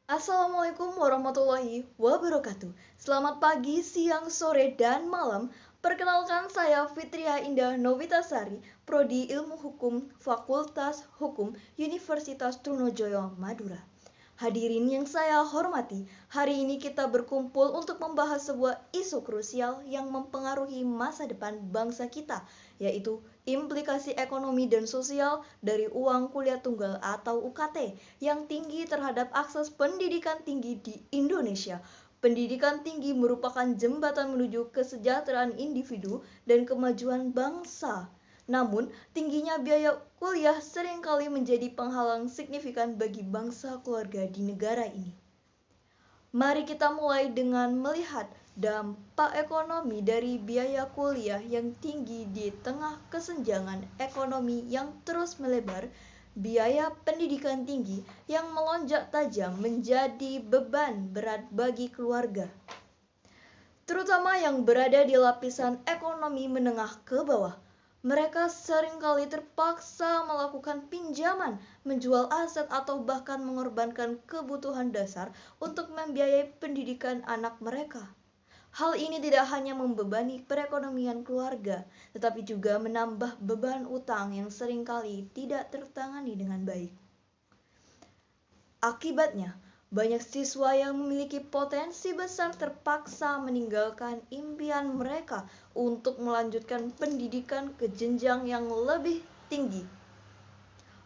Assalamualaikum warahmatullahi wabarakatuh. Selamat pagi, siang, sore, dan malam. Perkenalkan saya Fitria Indah Novitasari, Prodi Ilmu Hukum, Fakultas Hukum, Universitas Trunojoyo, Madura. Hadirin yang saya hormati, hari ini kita berkumpul untuk membahas sebuah isu krusial yang mempengaruhi masa depan bangsa kita, yaitu implikasi ekonomi dan sosial dari uang kuliah tunggal atau UKT yang tinggi terhadap akses pendidikan tinggi di Indonesia. Pendidikan tinggi merupakan jembatan menuju kesejahteraan individu dan kemajuan bangsa. Namun, tingginya biaya kuliah seringkali menjadi penghalang signifikan bagi bangsa keluarga di negara ini. Mari kita mulai dengan melihat dampak ekonomi dari biaya kuliah yang tinggi di tengah kesenjangan ekonomi yang terus melebar. Biaya pendidikan tinggi yang melonjak tajam menjadi beban berat bagi keluarga, terutama yang berada di lapisan ekonomi menengah ke bawah. Mereka seringkali terpaksa melakukan pinjaman, menjual aset, atau bahkan mengorbankan kebutuhan dasar untuk membiayai pendidikan anak mereka. Hal ini tidak hanya membebani perekonomian keluarga, tetapi juga menambah beban utang yang seringkali tidak tertangani dengan baik. Akibatnya, banyak siswa yang memiliki potensi besar terpaksa meninggalkan impian mereka untuk melanjutkan pendidikan ke jenjang yang lebih tinggi.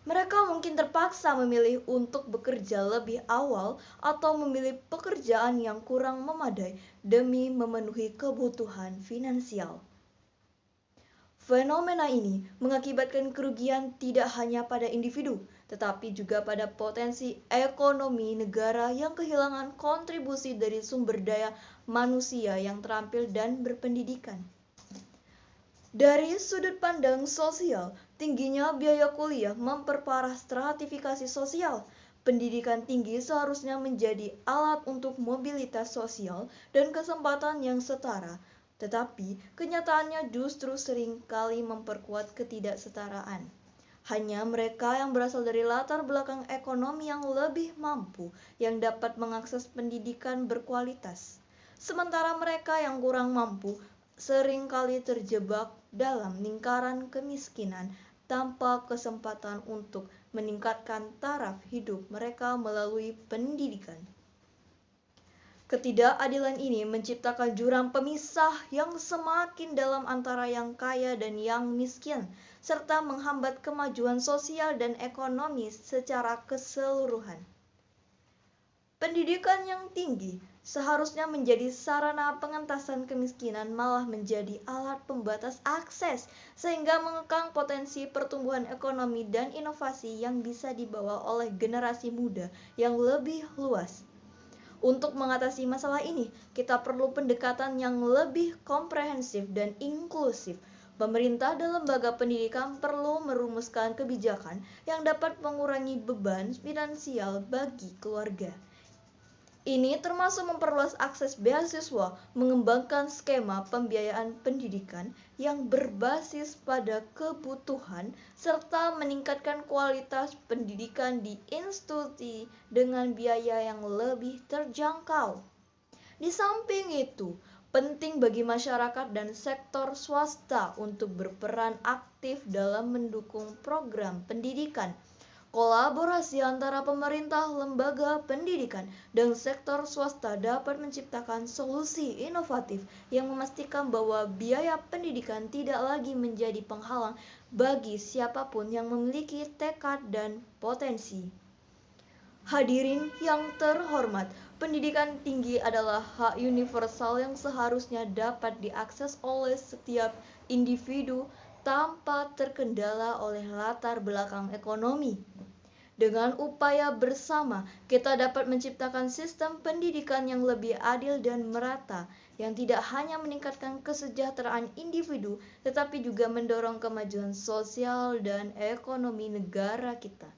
Mereka mungkin terpaksa memilih untuk bekerja lebih awal atau memilih pekerjaan yang kurang memadai demi memenuhi kebutuhan finansial. Fenomena ini mengakibatkan kerugian tidak hanya pada individu, tetapi juga pada potensi ekonomi negara yang kehilangan kontribusi dari sumber daya manusia yang terampil dan berpendidikan. Dari sudut pandang sosial, tingginya biaya kuliah memperparah stratifikasi sosial. Pendidikan tinggi seharusnya menjadi alat untuk mobilitas sosial dan kesempatan yang setara, tetapi kenyataannya justru sering kali memperkuat ketidaksetaraan. Hanya mereka yang berasal dari latar belakang ekonomi yang lebih mampu yang dapat mengakses pendidikan berkualitas. Sementara mereka yang kurang mampu seringkali terjebak dalam lingkaran kemiskinan tanpa kesempatan untuk meningkatkan taraf hidup mereka melalui pendidikan. Ketidakadilan ini menciptakan jurang pemisah yang semakin dalam antara yang kaya dan yang miskin, serta menghambat kemajuan sosial dan ekonomi secara keseluruhan. Pendidikan yang tinggi seharusnya menjadi sarana pengentasan kemiskinan, malah menjadi alat pembatas akses sehingga mengekang potensi pertumbuhan ekonomi dan inovasi yang bisa dibawa oleh generasi muda yang lebih luas. Untuk mengatasi masalah ini, kita perlu pendekatan yang lebih komprehensif dan inklusif. Pemerintah dan lembaga pendidikan perlu merumuskan kebijakan yang dapat mengurangi beban finansial bagi keluarga. Ini termasuk memperluas akses beasiswa, mengembangkan skema pembiayaan pendidikan yang berbasis pada kebutuhan, serta meningkatkan kualitas pendidikan di institusi dengan biaya yang lebih terjangkau. Di samping itu, penting bagi masyarakat dan sektor swasta untuk berperan aktif dalam mendukung program pendidikan. Kolaborasi antara pemerintah, lembaga pendidikan, dan sektor swasta dapat menciptakan solusi inovatif yang memastikan bahwa biaya pendidikan tidak lagi menjadi penghalang bagi siapapun yang memiliki tekad dan potensi. Hadirin yang terhormat, pendidikan tinggi adalah hak universal yang seharusnya dapat diakses oleh setiap individu tanpa terkendala oleh latar belakang ekonomi. Dengan upaya bersama, kita dapat menciptakan sistem pendidikan yang lebih adil dan merata, yang tidak hanya meningkatkan kesejahteraan individu, tetapi juga mendorong kemajuan sosial dan ekonomi negara kita.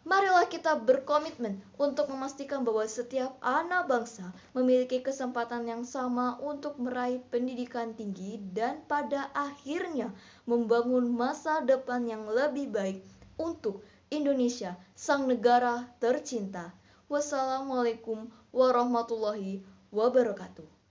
Marilah kita berkomitmen untuk memastikan bahwa setiap anak bangsa memiliki kesempatan yang sama untuk meraih pendidikan tinggi dan pada akhirnya membangun masa depan yang lebih baik untuk Indonesia, sang negara tercinta. Wassalamualaikum warahmatullahi wabarakatuh.